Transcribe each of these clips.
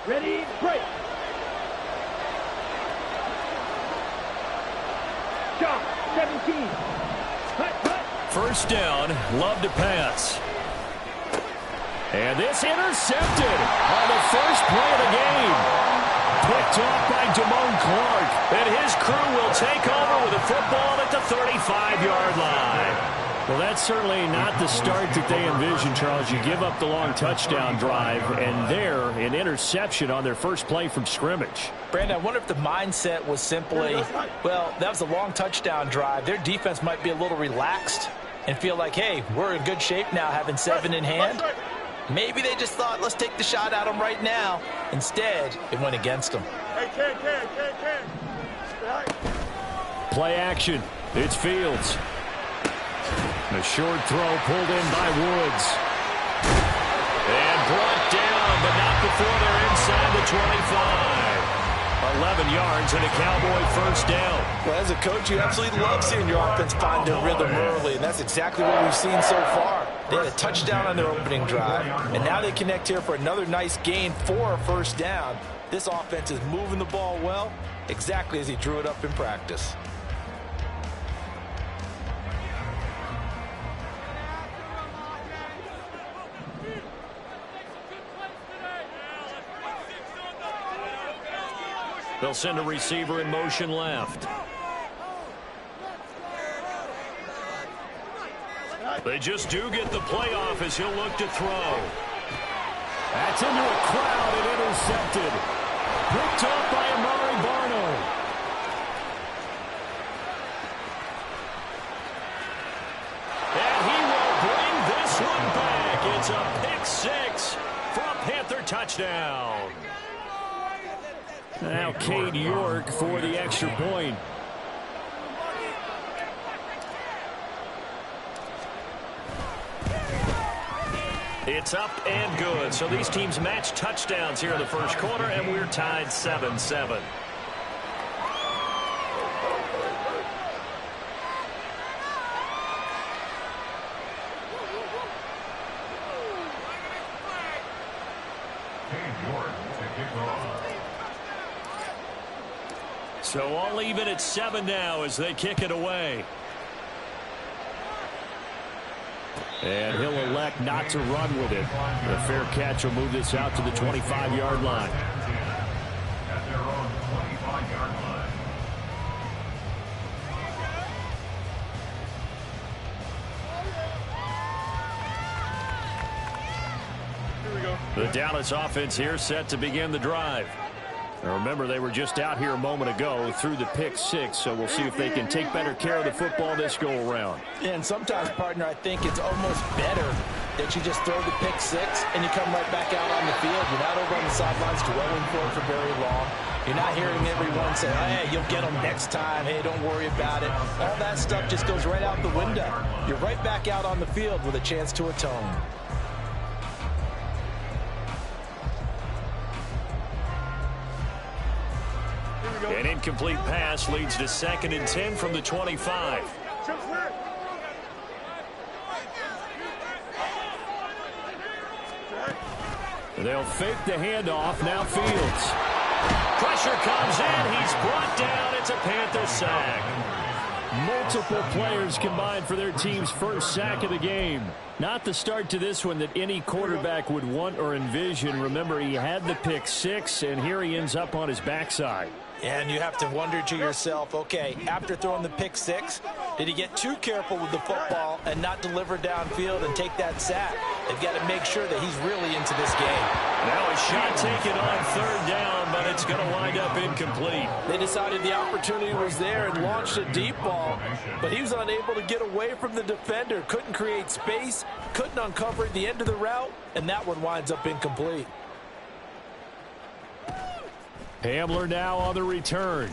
Ready, break. Shot, 17. First down, love to pass. And this intercepted on the first play of the game. Picked off by Damone Clark. And his crew will take over with the football at the 35-yard line. Well, that's certainly not the start that they envisioned, Charles. You give up the long touchdown drive, and there, an interception on their first play from scrimmage. Brandon, I wonder if the mindset was simply, well, that was a long touchdown drive. Their defense might be a little relaxed and feel like, hey, we're in good shape now having 7 in hand. Maybe they just thought, let's take the shot at them right now. Instead, it went against them. Play action. It's Fields. A short throw pulled in by Woods. And brought down, but not before they're inside the 25. 11 yards and a Cowboy first down. Well, as a coach, you absolutely love seeing your offense find their rhythm early, and that's exactly what we've seen so far. They had a touchdown on their opening drive, and now they connect here for another nice gain for a first down. This offense is moving the ball well, exactly as he drew it up in practice. They'll send a receiver in motion left. They just do get the playoff as he'll look to throw. That's into a crowd and intercepted. Picked off by Amari Barno. And he will bring this one back. It's a pick six for a Panther touchdown. Now Cade York for the extra point. It's up and good. So these teams match touchdowns here in the first quarter, and we're tied 7-7. So all even at 7 now as they kick it away. And he'll elect not to run with it. The fair catch will move this out to the 25-yard line. At their own 25-yard line. Here we go. The Dallas offense here set to begin the drive. Now remember, they were just out here a moment ago through the pick six, so we'll see if they can take better care of the football this go-around. And sometimes, partner, I think it's almost better that you just throw the pick six and you come right back out on the field. You're not over on the sidelines dwelling for it for very long. You're not hearing everyone say, hey, you'll get them next time. Hey, don't worry about it. All that stuff just goes right out the window. You're right back out on the field with a chance to atone. An incomplete pass leads to 2nd and 10 from the 25. They'll fake the handoff. Now Fields. Pressure comes in. He's brought down. It's a Panther sack. Multiple players combined for their team's first sack of the game. Not the start to this one that any quarterback would want or envision. Remember, he had the pick six, and here he ends up on his backside. And you have to wonder to yourself, okay, after throwing the pick six, did he get too careful with the football and not deliver downfield and take that sack? They've got to make sure that he's really into this game. Now a shot taken on 3rd down, but it's going to wind up incomplete. They decided the opportunity was there and launched a deep ball, but he was unable to get away from the defender, couldn't create space, couldn't uncover the end of the route, and that one winds up incomplete. Hamler now on the return.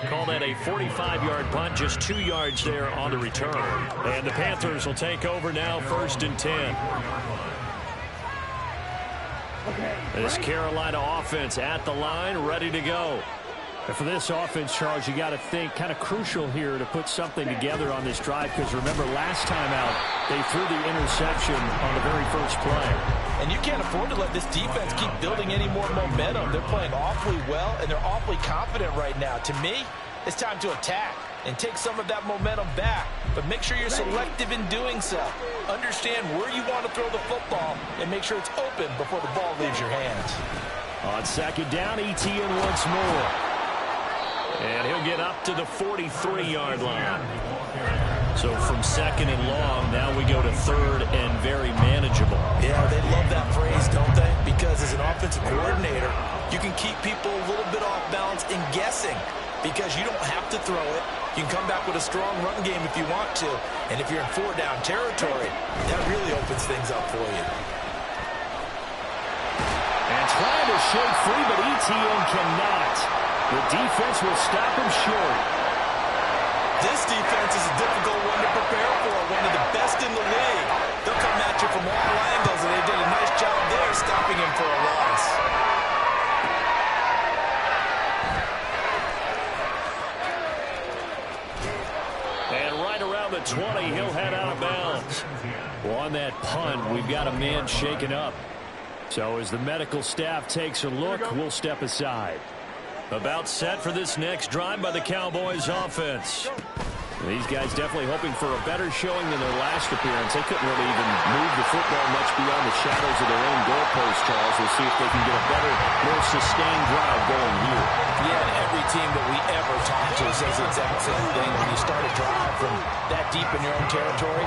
Call that a 45-yard punt, just 2 yards there on the return. And the Panthers will take over now, 1st and 10. This Carolina offense at the line, ready to go. And for this offense, Charles, you got to think kind of crucial here to put something together on this drive, because remember last time out, they threw the interception on the very first play. And you can't afford to let this defense keep building any more momentum. They're playing awfully well, and they're awfully confident right now. To me, it's time to attack and take some of that momentum back. But make sure you're selective in doing so. Understand where you want to throw the football and make sure it's open before the ball leaves your hands. On second down, Etienne once more. And he'll get up to the 43-yard line. So from second and long, now we go to third and very manageable. Yeah, they love that phrase, don't they? Because as an offensive coordinator, you can keep people a little bit off balance and guessing because you don't have to throw it. You can come back with a strong run game if you want to. And if you're in four-down territory, that really opens things up for you. And trying to shake free, but Etienne cannot. The defense will stop him short. This defense is a difficult one to prepare for, one of the best in the league. They'll come at you from all angles, and they did a nice job there stopping him for a loss. And right around the 20, he'll head out of bounds. Well, on that punt, we've got a man shaken up. So as the medical staff takes a look, we'll step aside. About set for this next drive by the Cowboys offense. These guys definitely hoping for a better showing than their last appearance. They couldn't really even move the football much beyond the shadows of their own goalpost, Charles. We'll see if they can get a better, more sustained drive going here. Yeah, and every team that we ever talk to says the exact same thing. When you start a drive from that deep in your own territory,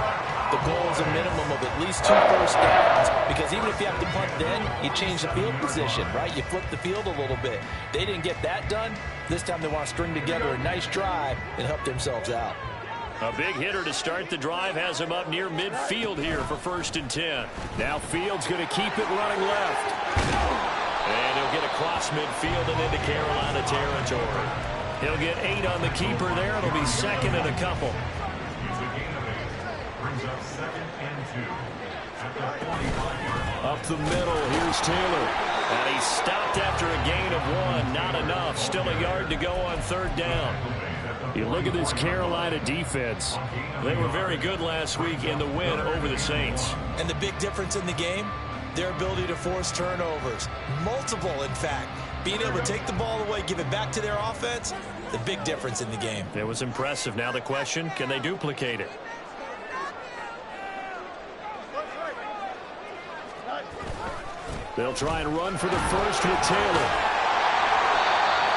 the goal is a minimum of at least 2 first downs, because even if you have to punt then, you change the field position, right? You flip the field a little bit. They didn't get that done. This time they want to string together a nice drive and help themselves out. A big hitter to start the drive has him up near midfield here for 1st and 10. Now Fields going to keep it running left. And he'll get across midfield and into Carolina territory. He'll get 8 on the keeper there. It'll be 2nd and a couple. Up the middle, here's Taylor. And he's stopped after a gain of 1. Not enough. Still a yard to go on 3rd down. You look at this Carolina defense. They were very good last week in the win over the Saints. And the big difference in the game, their ability to force turnovers. Multiple, in fact. Being able to take the ball away, give it back to their offense, the big difference in the game. It was impressive. Now the question, can they duplicate it? They'll try and run for the first with Taylor.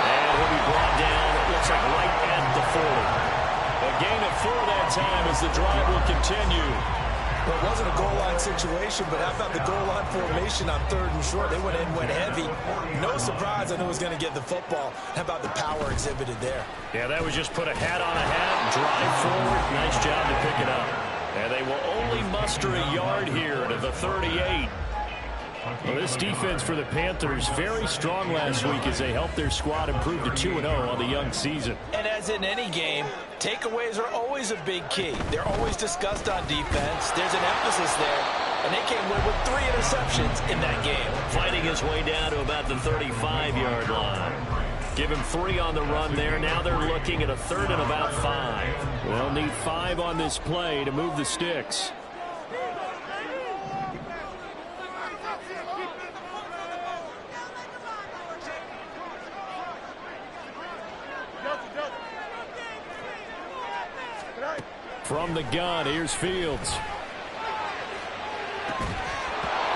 And he'll be brought down, it looks like right at the 40. A gain of 4 that time as the drive will continue. Well, it wasn't a goal line situation, but how about the goal line formation on 3rd and short? They went in, went heavy. No surprise I knew was going to get the football. How about the power exhibited there? Yeah, that was just put a hat on a hat, drive forward. Nice job to pick it up. And they will only muster a yard here to the 38. Well, this defense for the Panthers, very strong last week as they helped their squad improve to 2-0 on the young season. And as in any game, takeaways are always a big key. They're always discussed on defense. There's an emphasis there. And they came away with 3 interceptions in that game. Fighting his way down to about the 35-yard line. Give him 3 on the run there. Now they're looking at a 3rd and about 5. They'll need 5 on this play to move the sticks. From the gun, here's Fields.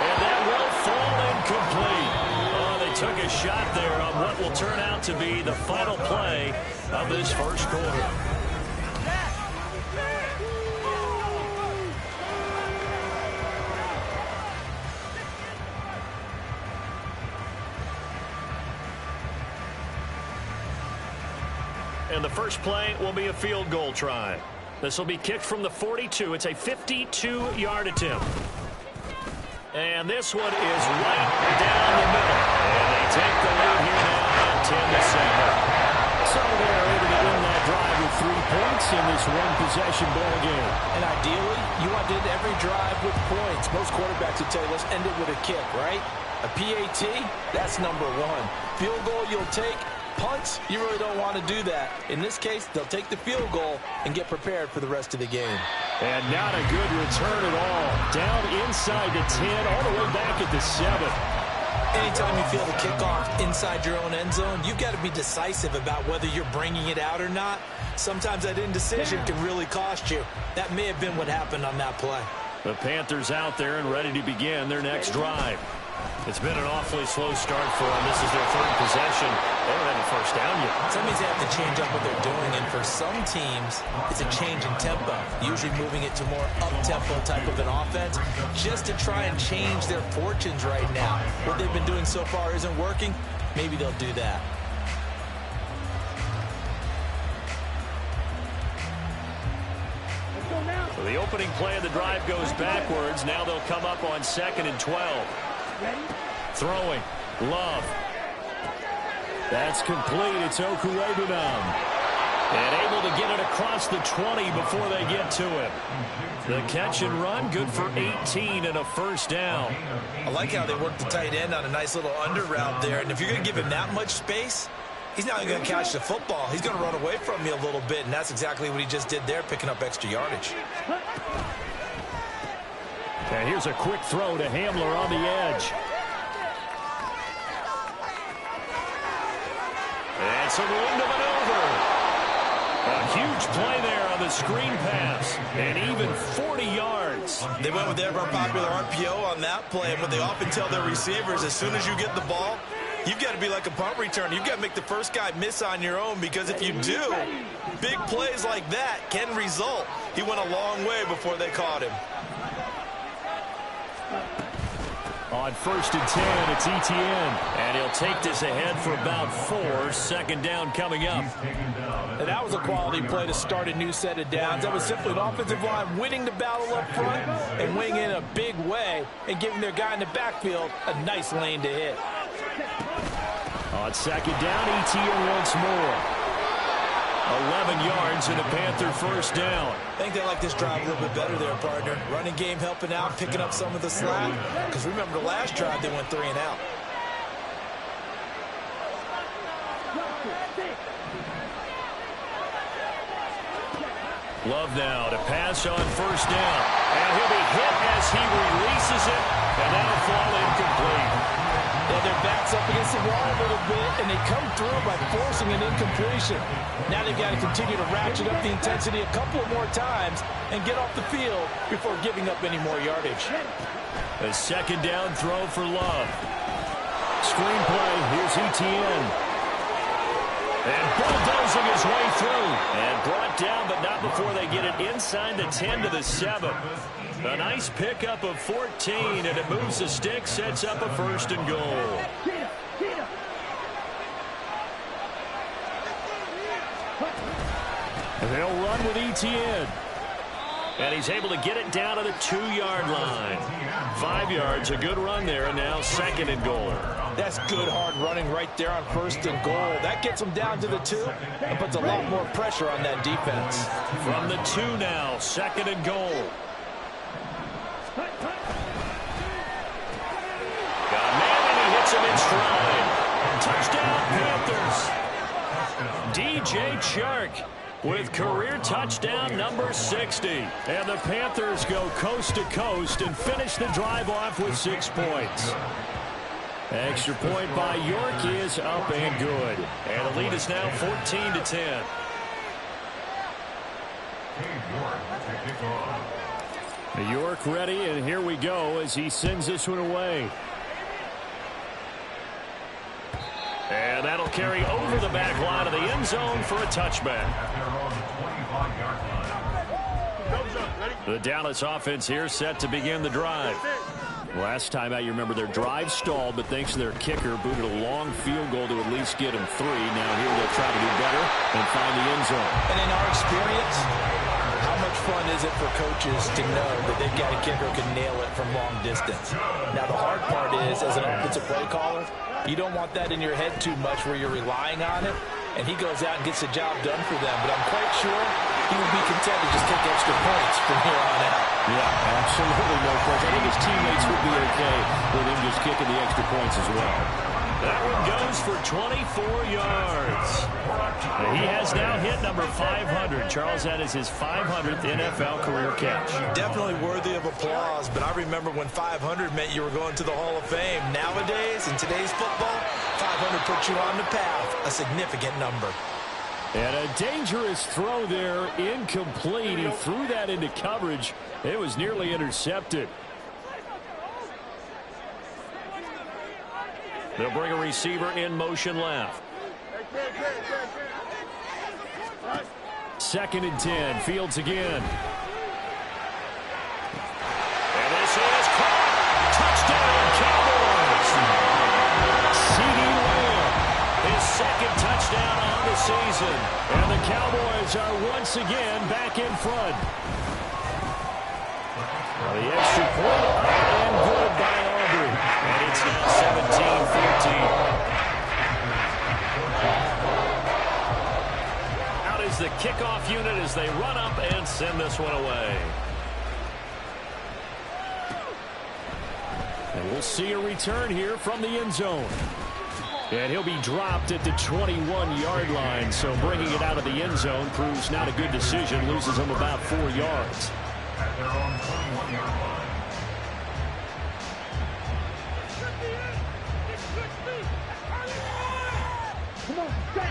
And that will fall incomplete. Oh, they took a shot there on what will turn out to be the final play of this first quarter. And the first play will be a field goal try. This will be kicked from the 42. It's a 52-yard attempt. And this one is right down the middle. And they take the lead here now at 10-7. So they're able to win that drive with 3 points in this one-possession ball game. And ideally, you want to end every drive with points. Most quarterbacks would tell you, let's end it with a kick, right? A PAT, that's number 1. Field goal you'll take, punts, you really don't want to do that. In this case, they'll take the field goal and get prepared for the rest of the game. And not a good return at all. Down inside the 10, all the way back at the 7. Anytime you feel the kickoff inside your own end zone, you've got to be decisive about whether you're bringing it out or not. Sometimes that indecision can really cost you. That may have been what happened on that play. The Panthers out there and ready to begin their next drive. It's been an awfully slow start for them. This is their third possession. They don't have a first down yet. That means they have to change up what they're doing, and for some teams, it's a change in tempo, usually moving it to more up-tempo type of an offense, just to try and change their fortunes right now. What they've been doing so far isn't working. Maybe they'll do that. So the opening play of the drive goes backwards. Now they'll come up on 2nd and 12. Throwing. Love. That's complete. It's Okuwebunam. And able to get it across the 20 before they get to him. The catch and run, good for 18 and a first down. I like how they work the tight end on a nice little under route there. And if you're going to give him that much space, he's not going to catch the football. He's going to run away from you a little bit, and that's exactly what he just did there, picking up extra yardage. And here's a quick throw to Hamler on the edge. And some room to maneuver. A huge play there on the screen pass. And even 40 yards. They went with their popular RPO on that play, and what they often tell their receivers, as soon as you get the ball, you've got to be like a punt return. You've got to make the first guy miss on your own, because if you do, big plays like that can result. He went a long way before they caught him. On 1st and 10, it's Etienne. And he'll take this ahead for about 4. 2nd down coming up. And that was a quality play to start a new set of downs. That was simply an offensive line winning the battle up front and winning in a big way and giving their guy in the backfield a nice lane to hit. On 2nd down, Etienne once more. 11 yards and a Panther first down. I think they like this drive a little bit better there, partner. Running game helping out, picking up some of the slack. Because remember the last drive, they went 3 and out. Love now to pass on 1st down. And he'll be hit as he releases it. And that'll fall incomplete. Yeah, their back's up against the wall a little bit, and they come through by forcing an incompletion. Now they've got to continue to ratchet up the intensity a couple more times and get off the field before giving up any more yardage. A 2nd down throw for Love. Screenplay, here's Etienne. And bulldozing his way through. And brought down, but not before they get it inside the 10 to the 7. A nice pickup of 14, and it moves the stick, sets up a 1st and goal. They'll run with Etienne. And he's able to get it down to the 2-yard line. 5 yards, a good run there, and now 2nd and goal. That's good hard running right there on 1st and goal. That gets them down to the 2 and puts a lot more pressure on that defense. From the 2 now, 2nd and goal. Got a man, and he hits him in stride. Touchdown, Panthers. DJ Chark with career touchdown number 60. And the Panthers go coast to coast and finish the drive off with 6 points. Extra point by York is up and good. And the lead is now 14-10. York ready, and here we go as he sends this one away. And that'll carry over the back line of the end zone for a touchback. The Dallas offense here set to begin the drive. Last time out, you remember their drive stalled, but thanks to their kicker, booted a long field goal to at least get them 3. Now here they'll try to do better and find the end zone. And in our experience, how much fun is it for coaches to know that they've got a kicker who can nail it from long distance? Now, the hard part is, as an offensive play caller, you don't want that in your head too much where you're relying on it, and he goes out and gets the job done for them. But I'm quite sure he would be content to just take extra points from here on out. Yeah, absolutely no question. I think his teammates would be okay with him just kicking the extra points as well. That one goes for 24 yards. He has now hit number 500. Charles, that is his 500th NFL career catch. Definitely worthy of applause, but I remember when 500 meant you were going to the Hall of Fame. Nowadays, in today's football, 500 puts you on the path, a significant number. And a dangerous throw there, incomplete. He threw that into coverage. It was nearly intercepted. They'll bring a receiver in motion left. 2nd and 10. Fields again. And this is caught. Touchdown, Cowboys. CeeDee Lamb, his 2nd touchdown on the season. And the Cowboys are once again back in front. The extra point and good by Aubrey. And it's now 17-14. Out is the kickoff unit as they run up and send this one away. And we'll see a return here from the end zone. And he'll be dropped at the 21-yard line. So bringing it out of the end zone proves not a good decision. Loses him about 4 yards. At their own 21-yard line.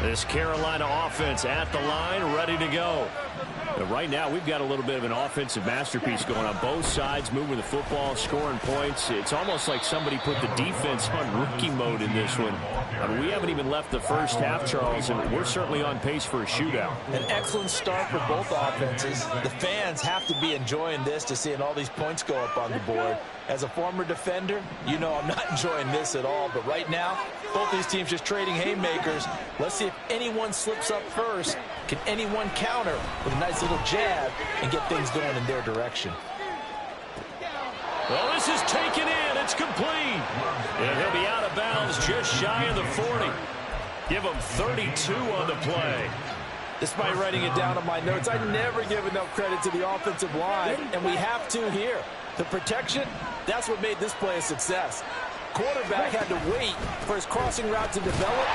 This Carolina offense at the line, ready to go. But right now, we've got a little bit of an offensive masterpiece going on both sides, moving the football, scoring points. It's almost like somebody put the defense on rookie mode in this one. I mean, we haven't even left the first half, Charles, and we're certainly on pace for a shootout. An excellent start for both offenses. The fans have to be enjoying this to seeing all these points go up on the board. As a former defender, you know I'm not enjoying this at all. But right now, both these teams just trading haymakers. Let's see if anyone slips up first. Can anyone counter with a nice little jab and get things going in their direction? Well, this is taken in. It's complete. And he'll be out of bounds just shy of the 40. Give him 32 on the play. Despite writing it down on my notes, I never give enough credit to the offensive line, and we have to here. The protection, that's what made this play a success. Quarterback had to wait for his crossing route to develop,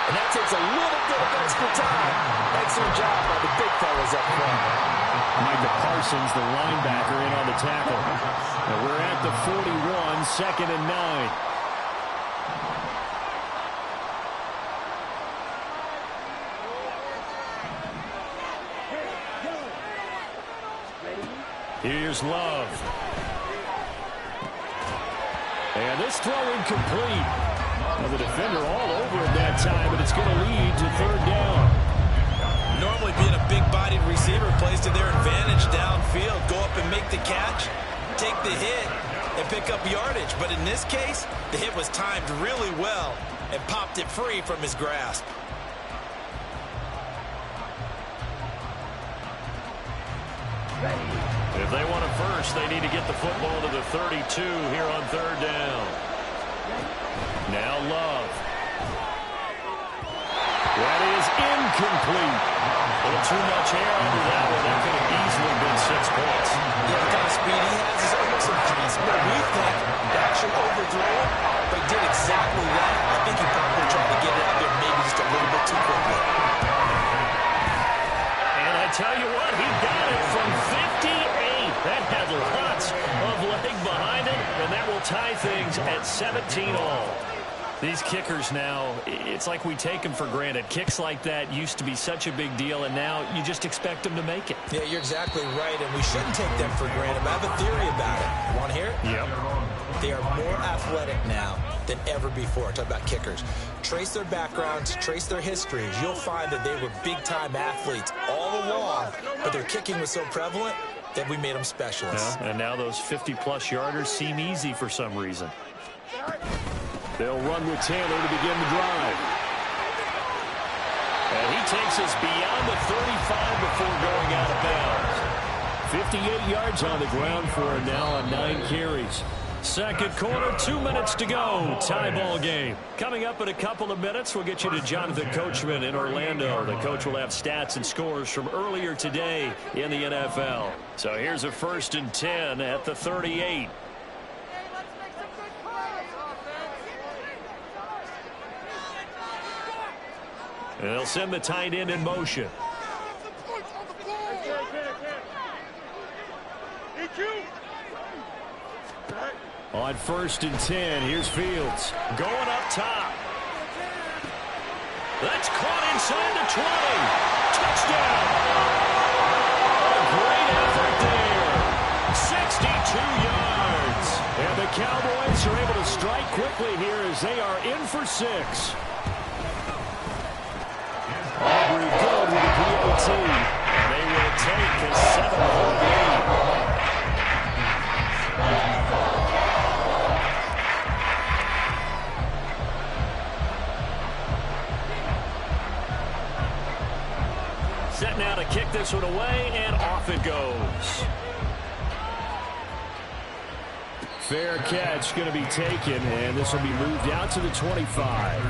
and that takes a little bit of extra time. Excellent job by the big fellas up front. Micah Parsons, the linebacker, in on the tackle. And we're at the 41, 2nd and 9. Here's Love. And this throw incomplete. Well, the defender all over it that time, but it's going to lead to 3rd down. Normally being a big-bodied receiver plays to their advantage downfield. Go up and make the catch, take the hit, and pick up yardage. But in this case, the hit was timed really well and popped it free from his grasp. If they want a first, they need to get the football to the 32 here on 3rd down. Now Love. That is incomplete. A little too much air under that one. That could have easily been 6 points. Yeah, the kind of speed he has is almost impossible. We think to actually overthrow it, but he did exactly that. I think he probably tried to get it out there maybe just a little bit too quickly. And I tell you what, he got it from 58. That had lots of leg behind it, and that will tie things at 17 all. These kickers now, it's like we take them for granted. Kicks like that used to be such a big deal, and now you just expect them to make it. Yeah, you're exactly right, and we shouldn't take them for granted. But I have a theory about it. You want to hear it? Yep. They are more athletic now than ever before. Talk about kickers. Trace their backgrounds, trace their histories. You'll find that they were big-time athletes all along, but their kicking was so prevalent that we made them specialists. Yeah, and now those 50-plus yarders seem easy for some reason. They'll run with Taylor to begin the drive. And he takes us beyond the 35 before going out of bounds. 58 yards on the ground for him now on 9 carries. Second quarter, 2 minutes to go. Tie ball game. Coming up in a couple of minutes, we'll get you to Jonathan Coachman in Orlando. The coach will have stats and scores from earlier today in the NFL. So here's a 1st and 10 at the 38. And they'll send the tight end in motion. On 1st and 10, here's Fields. Going up top. That's caught inside the 20. Touchdown. A great effort there. 62 yards. And the Cowboys are able to strike quickly here as they are in for 6. Aubrey good with the PAT. And they will take a 7-point lead. Set now to kick this one away, and off it goes. Fair catch going to be taken, and this will be moved out to the 25.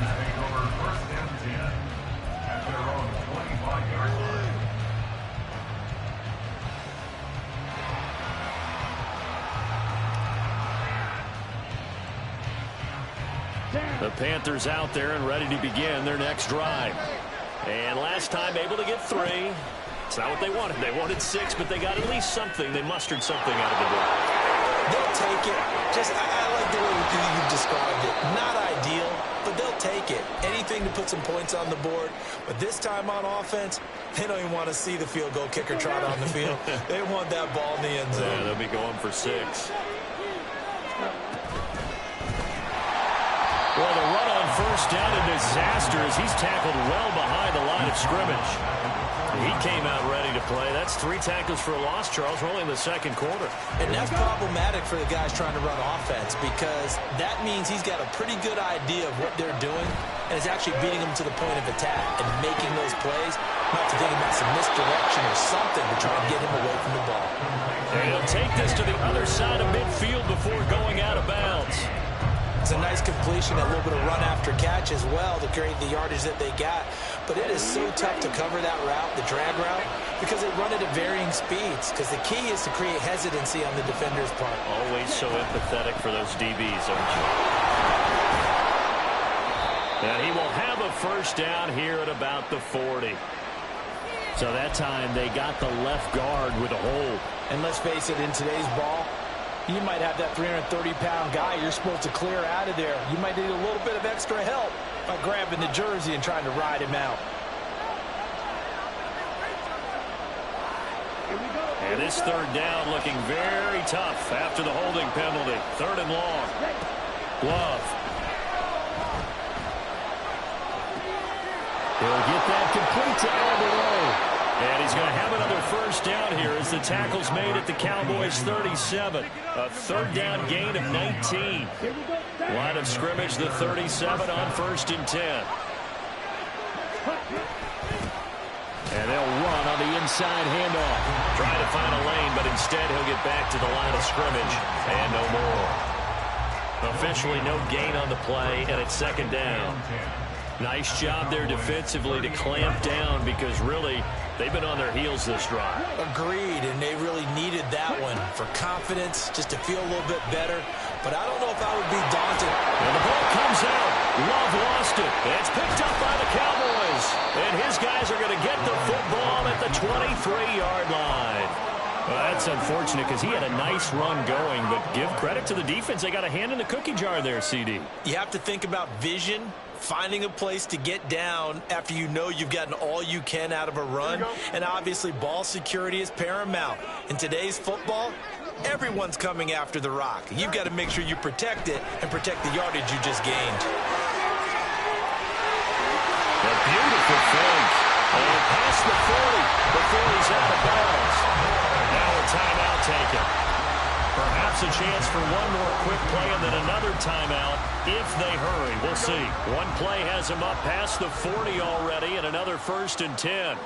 The Panthers out there and ready to begin their next drive. And last time able to get 3. It's not what they wanted. They wanted 6, but they got at least something. They mustered something out of the drive. They'll take it. I like the way you described it. Not ideal, but they'll take it. Anything to put some points on the board. But this time on offense, they don't even want to see the field goal kicker trot on the field. They want that ball in the end zone. Yeah, they'll be going for 6. Well, the run on 1st down a disaster as he's tackled well behind the line of scrimmage. He came out ready to play. That's 3 tackles for a loss, Charles. We're only in the 2nd quarter. And that's problematic for the guys trying to run offense because that means he's got a pretty good idea of what they're doing and is actually beating them to the point of attack and making those plays, not to think about some misdirection or something to try and get him away from the ball. And he'll take this to the other side of midfield before going out of bounds. It's a nice completion, a little bit of run after catch as well to create the yardage that they got. But it is so tough to cover that route, the drag route, because they run it at varying speeds. Because the key is to create hesitancy on the defender's part. Always so empathetic for those DBs, aren't you? And he will have a 1st down here at about the 40. So that time they got the left guard with a hold. And let's face it, in today's ball, you might have that 330-pound guy you're supposed to clear out of there. You might need a little bit of extra help by grabbing the jersey and trying to ride him out. And this 3rd down looking very tough after the holding penalty. 3rd and long. Love. He'll get that complete to Alvaro. And he's going to have another 1st down here as the tackle's made at the Cowboys 37. A 3rd down gain of 19. Line of scrimmage, the 37 on 1st and 10. And they'll run on the inside handoff. Trying to find a lane, but instead he'll get back to the line of scrimmage. And no more. Officially no gain on the play, and it's 2nd down. Nice job there defensively to clamp down because really they've been on their heels this drive. Agreed, and they really needed that one for confidence, just to feel a little bit better. But I don't know if I would be daunted. And the ball comes out. Love lost it. It's picked up by the Cowboys. And his guys are going to get the football at the 23-yard line. Well, that's unfortunate because he had a nice run going, but give credit to the defense. They got a hand in the cookie jar there, CD. You have to think about vision, finding a place to get down after you know you've gotten all you can out of a run. And obviously ball security is paramount. In today's football, everyone's coming after the rock. You've got to make sure you protect it and protect the yardage you just gained. A beautiful fake. And past the 40 before he's out of bounds. Now a timeout taken. Perhaps a chance for one more quick play and then another timeout if they hurry. We'll see. One play has him up past the 40 already and another 1st and 10.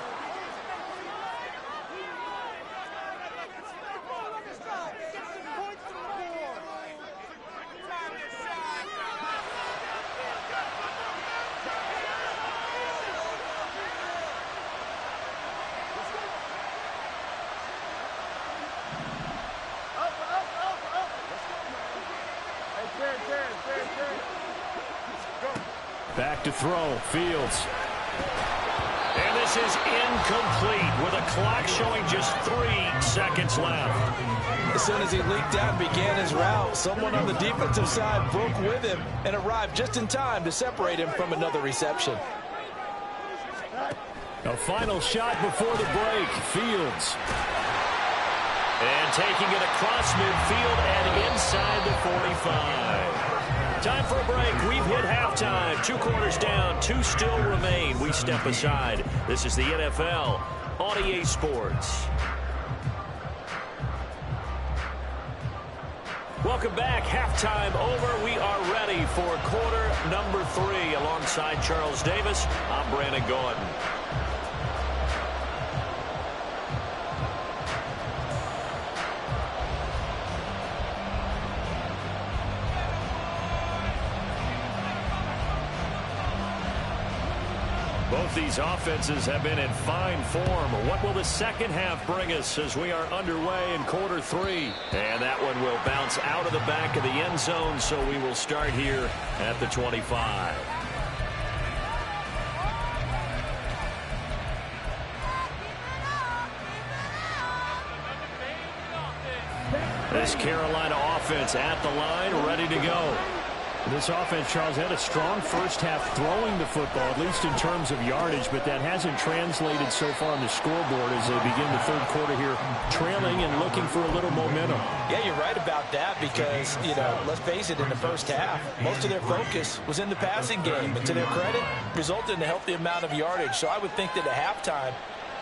Back to throw. Fields. And this is incomplete with a clock showing just 3 seconds left. As soon as he leaked out and began his route, someone on the defensive side broke with him and arrived just in time to separate him from another reception. A final shot before the break. Fields. And taking it across midfield and inside the 45. Time for a break. We've hit halftime. 2 quarters down. 2 still remain. We step aside. This is the NFL on EA Sports. Welcome back. Halftime over. We are ready for quarter number 3. Alongside Charles Davis, I'm Brandon Gordon. Both these offenses have been in fine form. What will the second half bring us as we are underway in quarter 3? And that one will bounce out of the back of the end zone, so we will start here at the 25. This Carolina offense at the line, ready to go. This offense, Charles, had a strong first half throwing the football, at least in terms of yardage, but that hasn't translated so far on the scoreboard as they begin the third quarter here, trailing and looking for a little momentum. Yeah, you're right about that because, let's face it, in the first half, most of their focus was in the passing game. And to their credit, resulted in a healthy amount of yardage. So I would think that at halftime,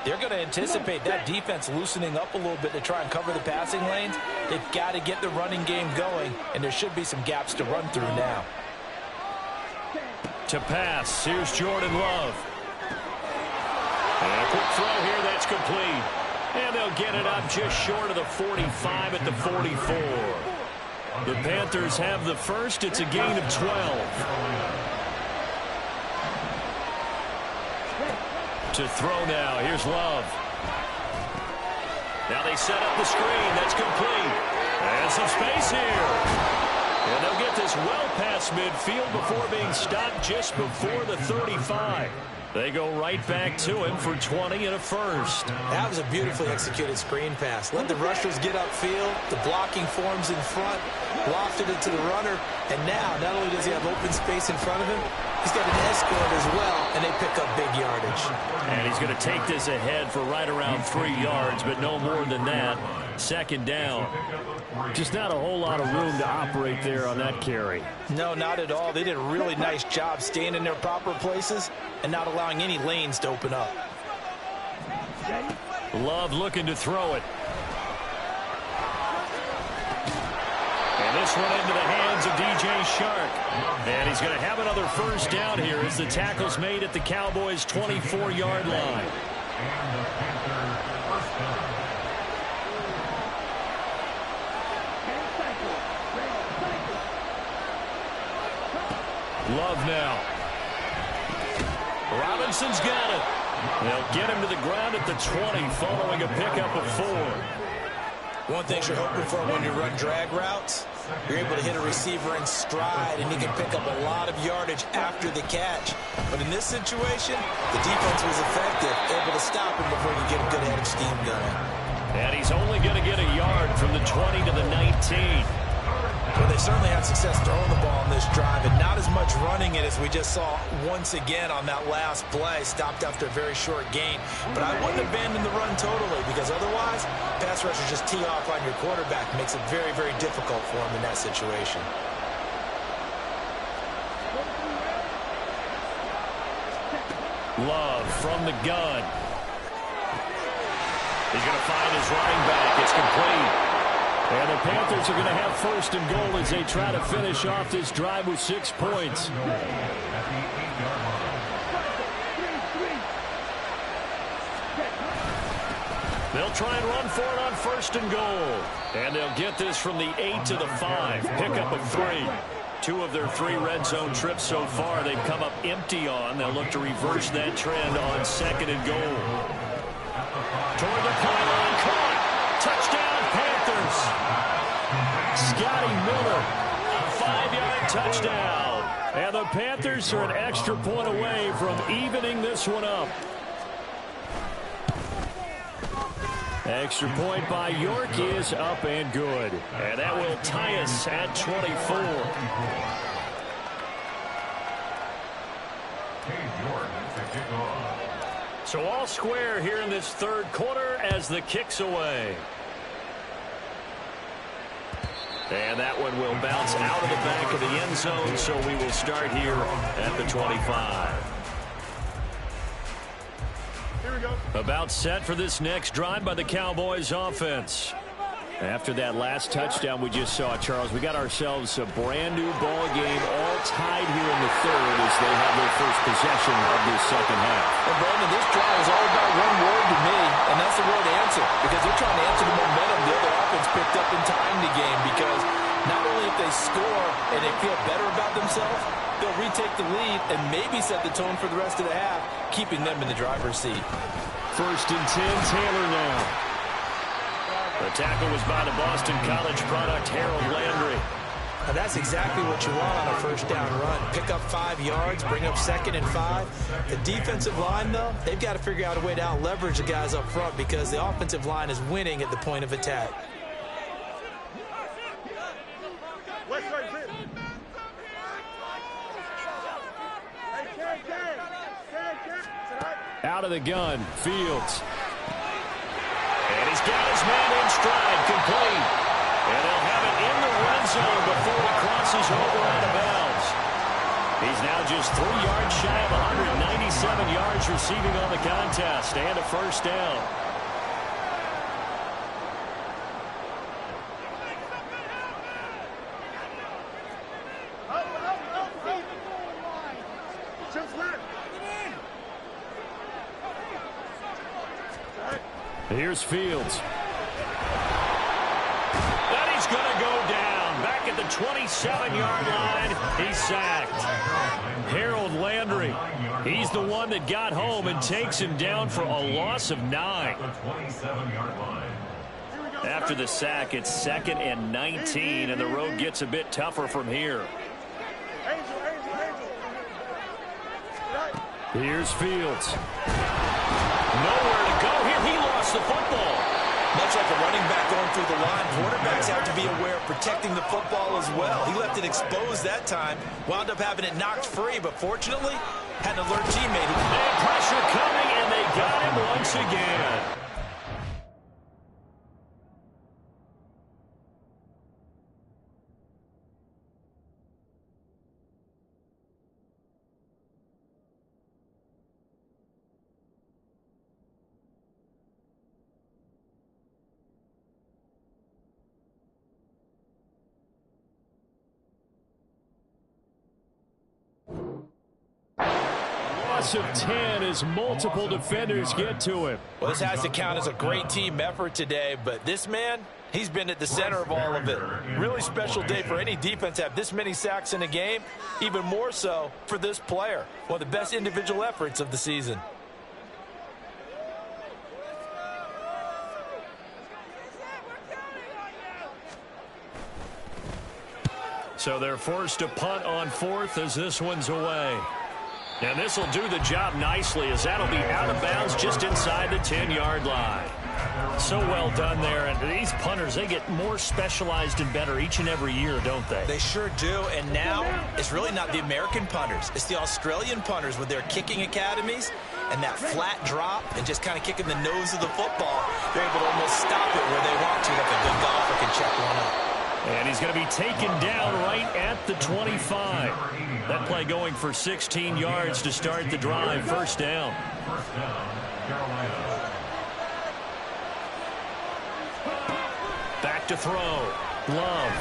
they're going to anticipate that defense loosening up a little bit to try and cover the passing lanes. They've got to get the running game going, and there should be some gaps to run through now. To pass, here's Jordan Love. And a quick throw here, that's complete. And they'll get it up just short of the 45 at the 44. The Panthers have the first. It's a gain of 12. To throw now. Here's Love. Now they set up the screen. That's complete. And some space here. And they'll get this well past midfield before being stopped just before the 35. They go right back to him for 20 and a first. That was a beautifully executed screen pass. Let the rushers get upfield. The blocking forms in front. Lofted it to the runner. And now, not only does he have open space in front of him, he's got an escort as well, and they pick up big yardage. And he's going to take this ahead for right around 3 yards, but no more than that. Second down. Just not a whole lot of room to operate there on that carry. No, not at all. They did a really nice job staying in their proper places and not allowing any lanes to open up. Love looking to throw it. And this one into the hands of DJ Shark. And he's going to have another first down here as the tackle's made at the Cowboys' 24-yard line. Love now. Robinson's got it. They'll get him to the ground at the 20 following a pickup of 4. One thing you're hoping for when you run drag routes, you're able to hit a receiver in stride, and he can pick up a lot of yardage after the catch. But in this situation, the defense was effective, able to stop him before he get a good head of steam going. And he's only going to get a yard from the 20 to the 19. Well, they certainly had success throwing the ball on this drive, and not as much running it as we just saw once again on that last play. Stopped after a very short gain. But I wouldn't abandon the run totally, because otherwise, pass rushers just tee off on your quarterback. Makes it very, very difficult for him in that situation. Love from the gun. He's going to find his running back. It's complete. And the Panthers are going to have first and goal as they try to finish off this drive with 6 points. They'll try and run for it on first and goal. And they'll get this from the 8 to the 5. Pickup of 3. 2 of their 3 red zone trips so far they've come up empty on. They'll look to reverse that trend on second and goal. Toward the pylon, caught. Touchdown, Panthers. Scotty Miller, a 5-yard touchdown. And the Panthers are an extra point away from evening this one up. Extra point by York is up and good. And that will tie us at 24. So all square here in this third quarter as the kick's away. And that one will bounce out of the back of the end zone, so we will start here at the 25. Here we go. About set for this next drive by the Cowboys offense. After that last touchdown we just saw, Charles, we got ourselves a brand new ball game, all tied here in the third as they have their first possession of this second half. And Brandon, this drive is all about one word to me, and that's the word answer, because they're trying to answer the momentum the other offense picked up in tying the game, because not only if they score and they feel better about themselves, they'll retake the lead and maybe set the tone for the rest of the half, keeping them in the driver's seat. 1st and 10, Taylor now. The tackle was by the Boston College product, Harold Landry. Now that's exactly what you want on a first down run. Pick up 5 yards, bring up 2nd and 5. The defensive line, though, they've got to figure out a way to out-leverage the guys up front because the offensive line is winning at the point of attack. Out of the gun, Fields. And he's got his man in stride, complete. And they'll have it in the red zone before he crosses over out of bounds. He's now just 3 yards shy of 197 yards receiving on the contest and a first down. Here's Fields. And he's going to go down. Back at the 27-yard line, he's sacked. Harold Landry, he's the one that got home and takes him down for a loss of 9. After the sack, it's 2nd and 19, and the road gets a bit tougher from here. Here's Fields. Nowhere to go here. He lost the football. Much like a running back going through the line, quarterbacks have to be aware of protecting the football as well. He left it exposed that time, wound up having it knocked free, but fortunately, had an alert teammate. And pressure coming, and they got him once again. Of 10 as multiple defenders get to him. Well, this has to count as a great team effort today, but this man, he's been at the center of all of it. Really special day for any defense to have this many sacks in a game, even more so for this player. One of the best individual efforts of the season. So they're forced to punt on 4th as this one's away. And this will do the job nicely as that'll be out of bounds just inside the 10-yard line. So well done there. And these punters, they get more specialized and better each and every year, don't they? They sure do. And now it's really not the American punters. It's the Australian punters with their kicking academies and that flat drop and just kind of kicking the nose of the football. They're able to almost stop it where they want to, like a good golfer can check one up. And he's going to be taken down right at the 25. That play going for 16 yards to start the drive. First down. Back to throw. Love.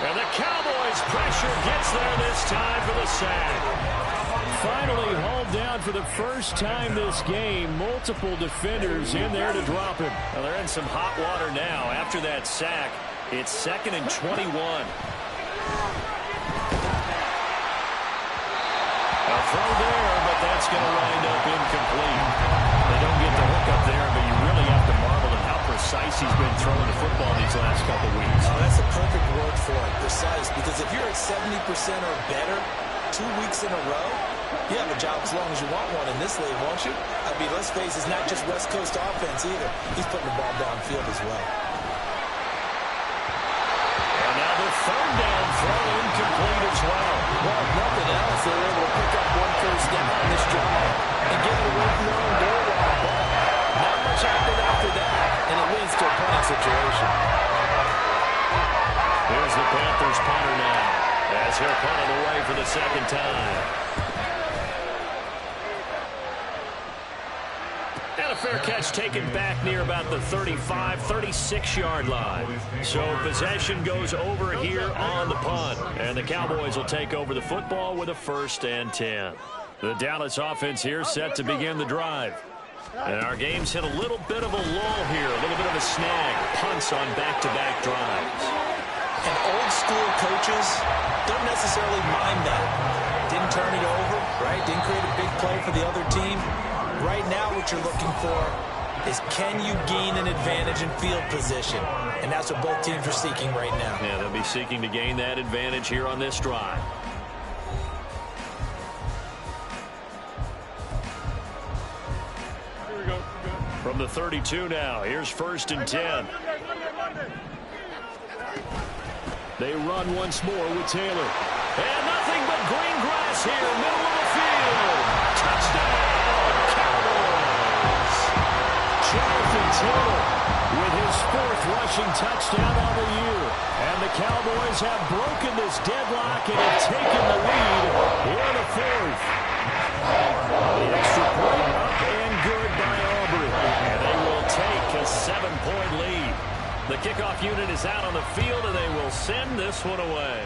And the Cowboys' pressure gets there this time for the sack. Finally hauled down for the first time this game. Multiple defenders in there to drop him. Well, they're in some hot water now after that sack. It's 2nd and 21. A throw there, but that's going to wind up incomplete. They don't get the hook up there, but you really have to marvel at how precise he's been throwing the football these last couple weeks. Oh, that's a perfect word for it, precise. Because if you're at 70% or better 2 weeks in a row, you have a job as long as you want one in this league, won't you? I mean, let's face it, it's not just West Coast offense either. He's putting the ball downfield as well. And now the third down throw incomplete as well. Well, if nothing else, they were able to pick up one first down on this drive and get it away from their own goal line. But not much happened after that, and it leads to a punting situation. Here's the Panthers punter now, as he'll punt it away for the second time. And a fair catch taken back near about the 35, 36-yard line. So possession goes over here on the punt. And the Cowboys will take over the football with a 1st and 10. The Dallas offense here set to begin the drive. And our game's hit a little bit of a lull here, a little bit of a snag. Punts on back-to-back drives. And old-school coaches don't necessarily mind that. Didn't turn it over, right? Didn't create a big play for the other team. Right now what you're looking for is, can you gain an advantage in field position? And that's what both teams are seeking right now. Yeah, they'll be seeking to gain that advantage here on this drive. Here we go. From the 32 now, here's 1st and 10. They run once more with Taylor. And nothing but green grass here, middle of the field. Touchdown, Cowboys. Jonathan Taylor with his 4th rushing touchdown of the year. And the Cowboys have broken this deadlock and have taken the lead here in the 4th. The extra point up and good by Aubrey. And they will take a 7-point lead. The kickoff unit is out on the field, and they will send this one away.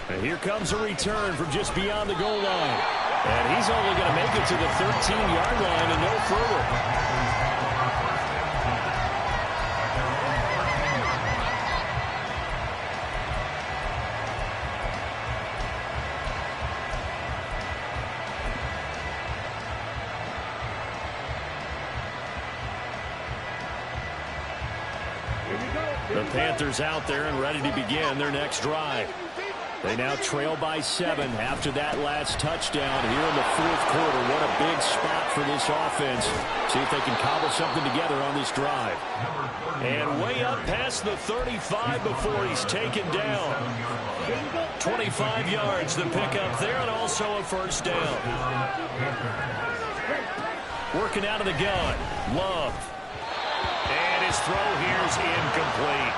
And here comes a return from just beyond the goal line. And he's only going to make it to the 13-yard line and no further. The Panthers out there and ready to begin their next drive. They now trail by 7 after that last touchdown here in the 4th quarter. What a big spot for this offense. See if they can cobble something together on this drive. And way up past the 35 before he's taken down. 25 yards the pickup there, and also a 1st down. Working out of the gun, Love. And his throw here is incomplete.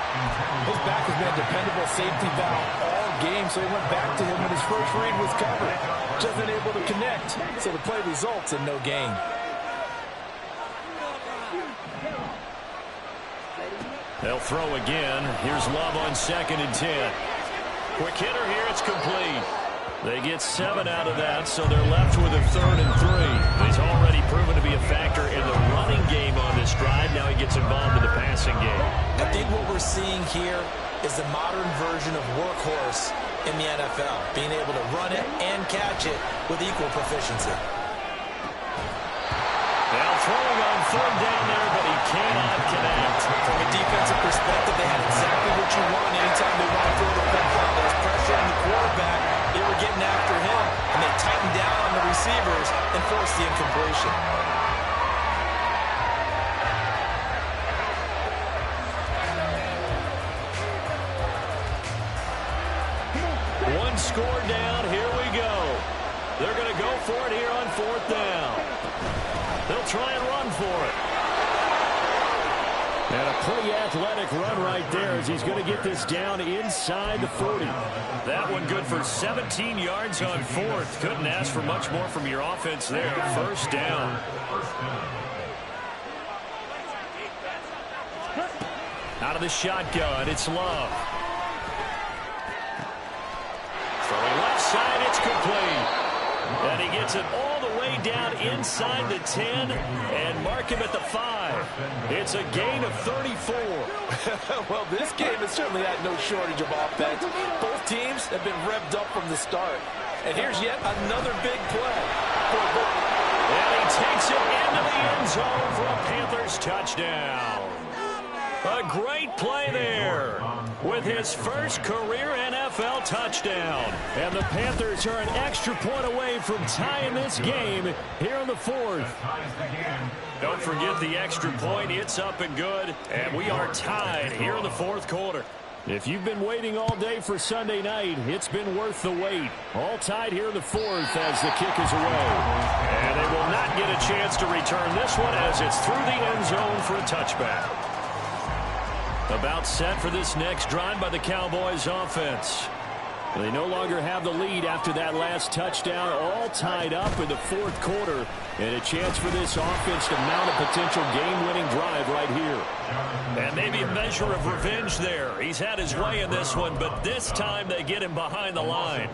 His back has been a dependable safety valve all game, so he went back to him when his first read was covered. Just unable to connect, so the play results in no gain. They'll throw again. Here's Love on 2nd and 10. Quick hitter here, it's complete. They get 7 out of that, so they're left with a 3rd and 3. He's already proven to be a factor in the running game on this drive. Now he gets involved in the passing game. I think what we're seeing here is the modern version of workhorse in the NFL, being able to run it and catch it with equal proficiency. Now throwing on 3rd down there, but he cannot connect. From a defensive perspective, they had exactly what you want anytime they want to throw the football. There was pressure on the quarterback. They were getting after him, and they tightened down on the receivers and forced the incompletion. One score down, here we go. They're going to go for it here on 4th down. They'll try and run for it. And a pretty athletic run right there as he's going to get this down inside the 40. That one good for 17 yards on 4th. Couldn't ask for much more from your offense there. 1st down. Out of the shotgun, it's Love. Throwing left side, it's complete. And he gets it all the way down inside the 10 and mark him at the 5. It's a gain of 34. Well, this game has certainly had no shortage of offense. Both teams have been revved up from the start. And here's yet another big play. Boy, And he takes it into the end zone for a Panthers touchdown. A great play there with his first career NFL touchdown. And the Panthers are an extra point away from tying this game here in the fourth. Don't forget the extra point. It's up and good. And we are tied here in the fourth quarter. If you've been waiting all day for Sunday night, it's been worth the wait. All tied here in the fourth as the kick is away. And they will not get a chance to return this one as it's through the end zone for a touchback. About set for this next drive by the Cowboys offense. They no longer have the lead after that last touchdown, all tied up in the fourth quarter. And a chance for this offense to mount a potential game-winning drive right here. And maybe a measure of revenge there. He's had his way in this one, but this time they get him behind the line.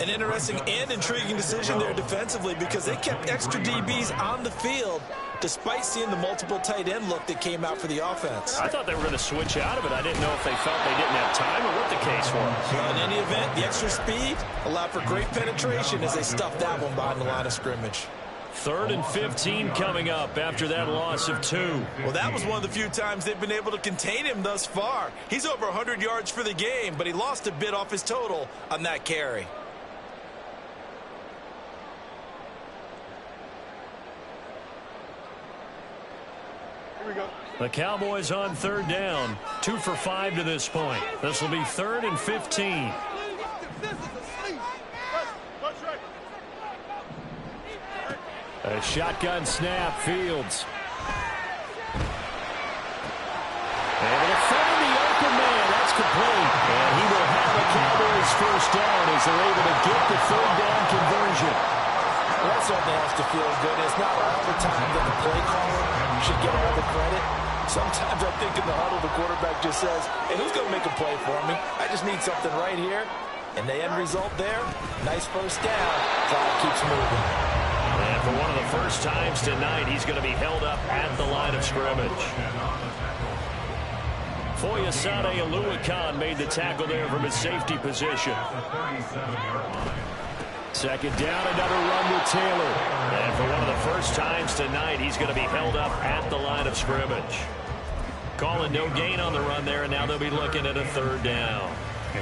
An interesting and intriguing decision there defensively because they kept extra DBs on the field despite seeing the multiple tight end look that came out for the offense. I thought they were going to switch out of it. I didn't know if they felt they didn't have time or what the case was. Well, in any event, the extra speed allowed for great penetration as they stuffed that one behind the line of scrimmage. 3rd and 15 coming up after that loss of 2. Well, that was one of the few times they've been able to contain him thus far. He's over 100 yards for the game, but he lost a bit off his total on that carry. Here we go. The Cowboys on 3rd down. 2 for 5 to this point. This will be 3rd and 15. A shotgun snap, Fields. Able to find the open man. That's complete. And he will have the Cowboys first down as they're able to get the 3rd down conversion. Well, that certainly has to feel good. It's not all the time that the play caller should get all the credit. Sometimes I think in the huddle the quarterback just says, hey, who's going to make a play for me? I just need something right here. And the end result there, nice first down. Clock keeps moving. And for one of the first times tonight, he's going to be held up at the line of scrimmage. Foyesade Oluwakan made the tackle there from his safety position. 2nd down, another run with Taylor. And for one of the first times tonight, he's going to be held up at the line of scrimmage. Calling no gain on the run there, and now they'll be looking at a 3rd down.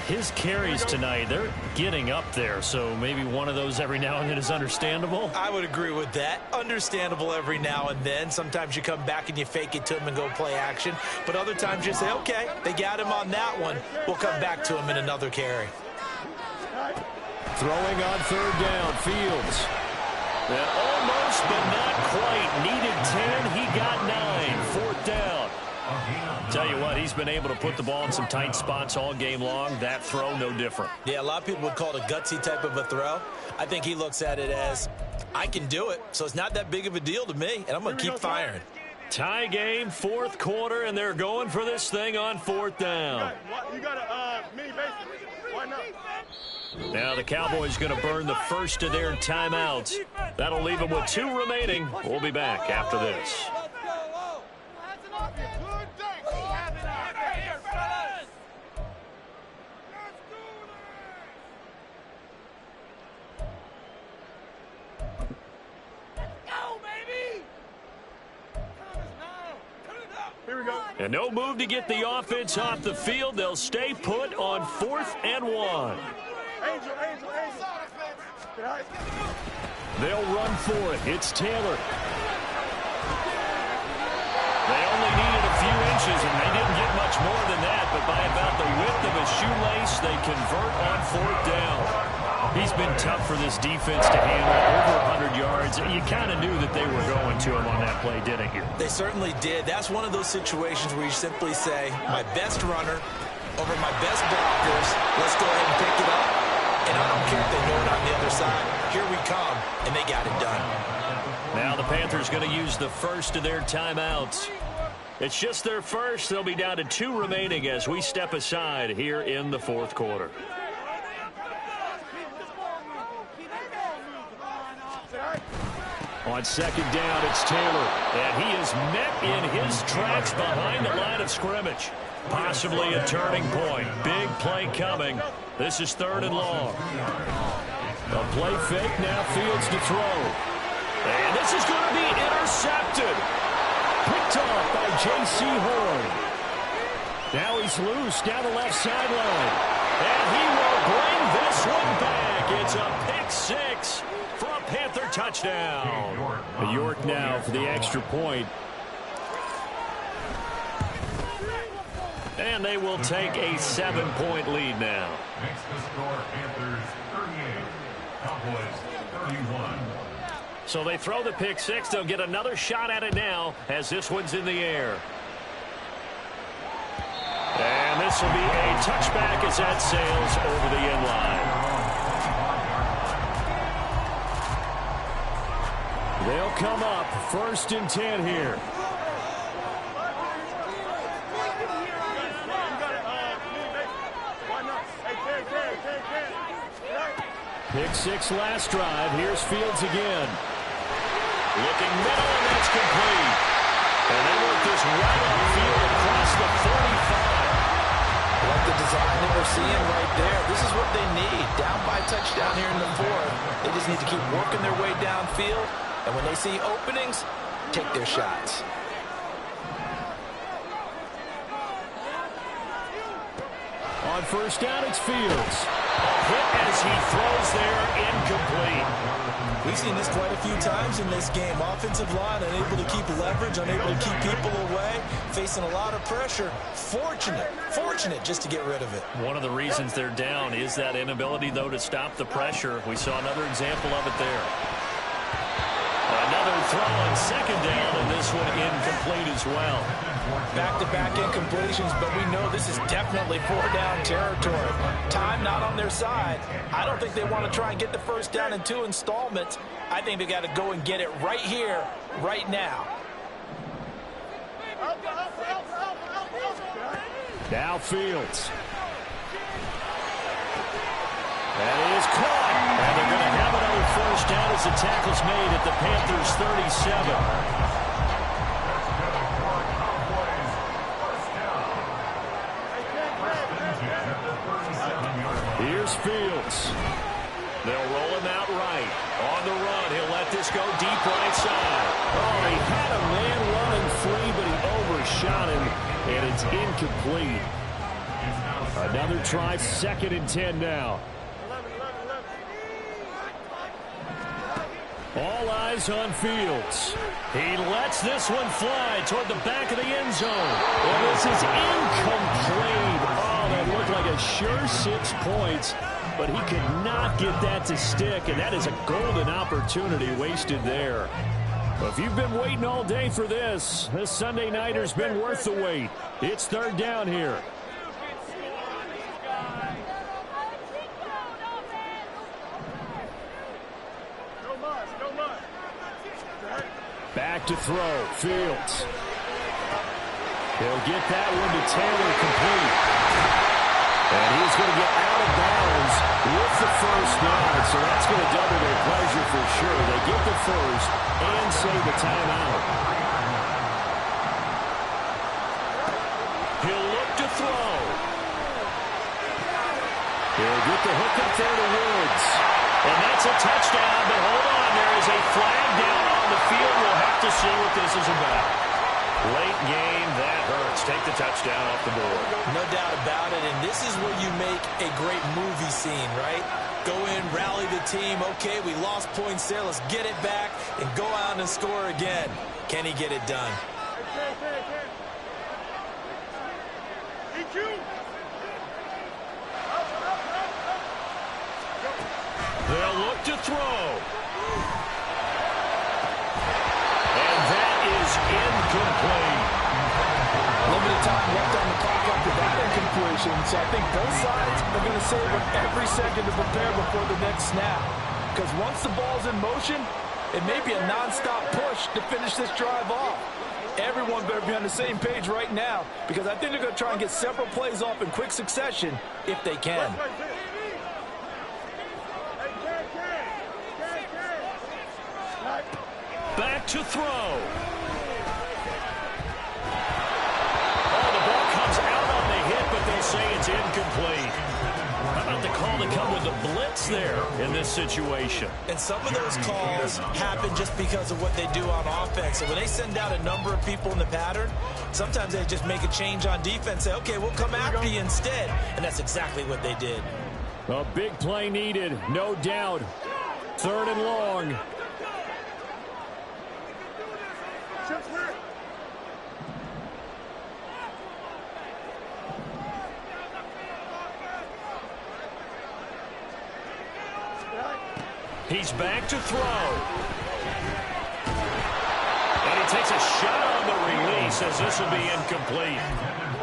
His carries tonight, they're getting up there, so maybe one of those every now and then is understandable. I would agree with that. Understandable every now and then. Sometimes you come back and you fake it to him and go play action. But other times you say, okay, they got him on that one. We'll come back to him in another carry. Throwing on 3rd down, Fields. And almost, but not quite. Needed 10, he got 9. 4th down. Tell you what, he's been able to put the ball in some tight spots all game long. That throw, no different. Yeah, a lot of people would call it a gutsy type of a throw. I think he looks at it as, I can do it, so it's not that big of a deal to me, and I'm going to keep firing. Tie game, 4th quarter, and they're going for this thing on 4th down. You got a mini base. Why not? Now the Cowboys going to burn the first of their timeouts. That'll leave them with 2 remaining. We'll be back after this. And no move to get the offense off the field. They'll stay put on 4th and 1. They'll run for it. It's Taylor. They only needed a few inches, and they didn't get much more than that. But by about the width of a shoelace, they convert on 4th down. He's been tough for this defense to handle. Over 100 yards. You kind of knew that they were going to him on that play, didn't you? They certainly did. That's one of those situations where you simply say, my best runner over my best blockers. Let's go ahead and pick it up. And I don't care if they know it on the other side. Here we come, and they got it done. Now the Panthers going to use the first of their timeouts. It's just their first. They'll be down to 2 remaining as we step aside here in the 4th quarter. On 2nd down, it's Taylor. And he is met in his tracks behind the line of scrimmage. Possibly a turning point. Big play coming. This is 3rd and long. A play fake, now Fields to throw. And this is going to be intercepted. Picked off by J.C. Horn. Now he's loose down the left sideline. And he will bring this one back. It's a pick six for a Panther touchdown. York now for the extra point. And they will take a 7-point lead now. Makes the score Panthers 38, Cowboys 31. So they throw the pick six. They'll get another shot at it now as this one's in the air. And this will be a touchback as that sails over the end line. They'll come up 1st and 10 here. Pick six last drive. Here's Fields again. Looking middle, and that's complete. And they work this right upfield across the 45. Like the design that we're seeing right there. This is what they need. Down by touchdown here in the 4th. They just need to keep working their way downfield. And when they see openings, take their shots. On 1st down, it's Fields. Hit as he throws there, incomplete. We've seen this quite a few times in this game. Offensive line unable to keep leverage, unable to keep people away, facing a lot of pressure. Fortunate just to get rid of it. One of the reasons they're down is that inability, though, to stop the pressure. We saw another example of it there. Another throw on 2nd down, and this one incomplete as well. Back-to-back incompletions, but we know this is definitely 4-down territory. Time not on their side. I don't think they want to try and get the 1st down in 2 installments. I think they got to go and get it right here, right now. Now Fields. That is caught. And they're going to have another 1st down as the tackle's made at the Panthers' 37. Here's Fields. They'll roll him out right. On the run, he'll let this go deep right side. Oh, he had a man running free, but he overshot him, and it's incomplete. Another try, 2nd and 10 now. All eyes on Fields. He lets this one fly toward the back of the end zone. And this is incomplete. Oh, that looked like a sure 6 points, but he could not get that to stick, and that is a golden opportunity wasted there. Well, if you've been waiting all day for this Sunday nighter's been worth the wait. It's 3rd down here. Back to throw. Fields. He'll get that one to Taylor complete. And he's going to get out of bounds with the 1st down. So that's going to double their pleasure for sure. They get the 1st and save the timeout. He'll look to throw. He'll get the hook up there to Woods. And that's a touchdown, but hold on. There is a flag down on the field. We'll have to see what this is about. Late game, that hurts. Take the touchdown off the board. No doubt about it, and this is where you make a great movie scene, right? Go in, rally the team. Okay, we lost points there. Let's get it back and go out and score again. Can he get it done? They'll look to throw. And that is incomplete. Limited time left on the clock after that incompletion, so I think both sides are going to savor every second to prepare before the next snap. Because once the ball's in motion, it may be a nonstop push to finish this drive off. Everyone better be on the same page right now, because I think they're going to try and get several plays off in quick succession if they can. Back to throw. Oh, the ball comes out on the hit, but they say it's incomplete. How about the call to come with the blitz there in this situation? And some of those calls happen just because of what they do on offense. So when they send out a number of people in the pattern, sometimes they just make a change on defense, say, okay, we'll come after you instead. And that's exactly what they did. A big play needed, no doubt. 3rd and long. He's back to throw. And he takes a shot on the release as this will be incomplete.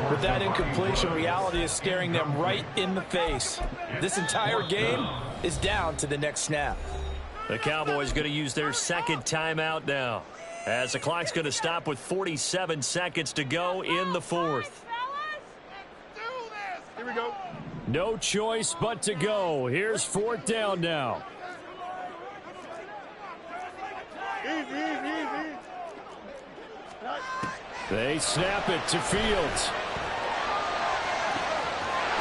With that incompletion, reality is staring them right in the face. This entire game is down to the next snap. The Cowboys going to use their 2nd timeout now, as the clock's going to stop with 47 seconds to go in the 4th. Here we go. No choice but to go. Here's 4th down now. Easy. They snap it to Fields.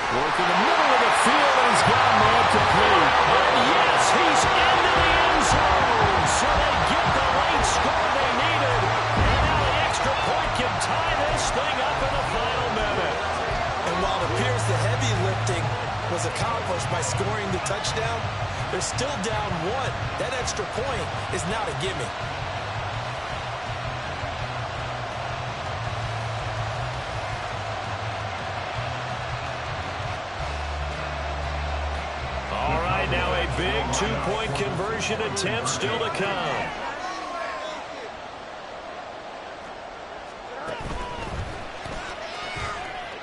Work in the middle of the field, and he's got man complete. And yes, he's into the end zone. So they get the late score they needed. And now the extra point can tie this thing up in the final minute. And while it appears the heavy lifting was accomplished by scoring the touchdown, they're still down 1. That extra point is not a gimme. All right, now a big 2-point conversion attempt still to come.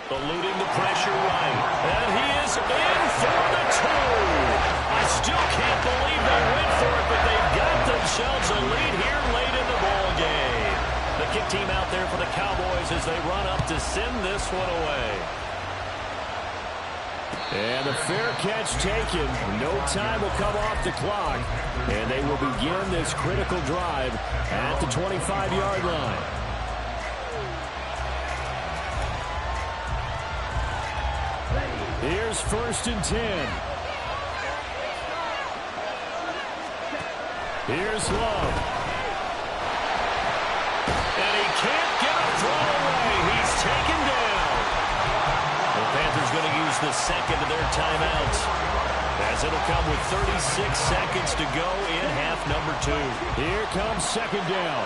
Eluding the pressure right. And he is in for the 2. I still can't believe they went for it, but they've got themselves a lead here late in the ball game. The kick team out there for the Cowboys as they run up to send this one away. And a fair catch taken. No time will come off the clock. And they will begin this critical drive at the 25-yard line. Here's 1st and 10. Here's Love. And he can't get a throw away. He's taken down. The Panthers going to use the 2nd of their timeouts, as it'll come with 36 seconds to go in half number 2. Here comes 2nd down.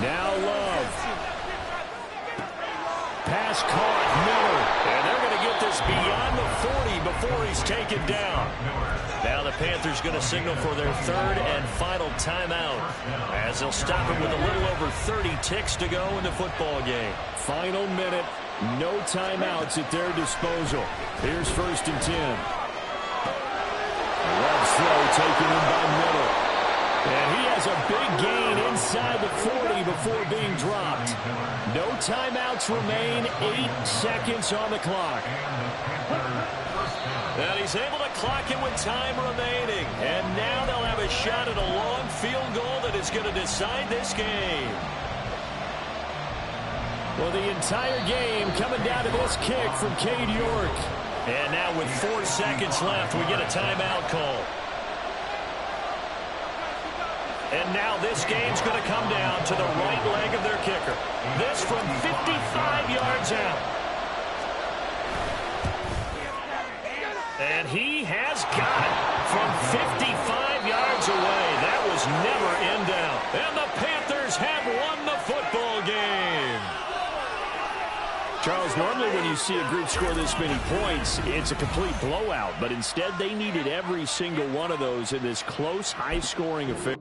Now Love. Pass caught, Miller. And they're going to get this beyond the 40 before he's taken down. Now the Panthers going to signal for their 3rd and final timeout, as they'll stop it with a little over 30 ticks to go in the football game. Final minute, no timeouts at their disposal. Here's 1st and 10. Love's throw taken in by Miller. And he has a big gain inside the 40 before being dropped. No timeouts remain. 8 seconds on the clock. And he's able to clock it with time remaining. And now they'll have a shot at a long field goal that is going to decide this game. Well, the entire game coming down to this kick from Cade York. And now with 4 seconds left, we get a timeout call. And now this game's going to come down to the right leg of their kicker. This from 55 yards out. And he has got it from 55 yards away. That was never in doubt. And the Panthers have won the football game. Charles, normally when you see a group score this many points, it's a complete blowout. But instead, they needed every single one of those in this close, high-scoring affair.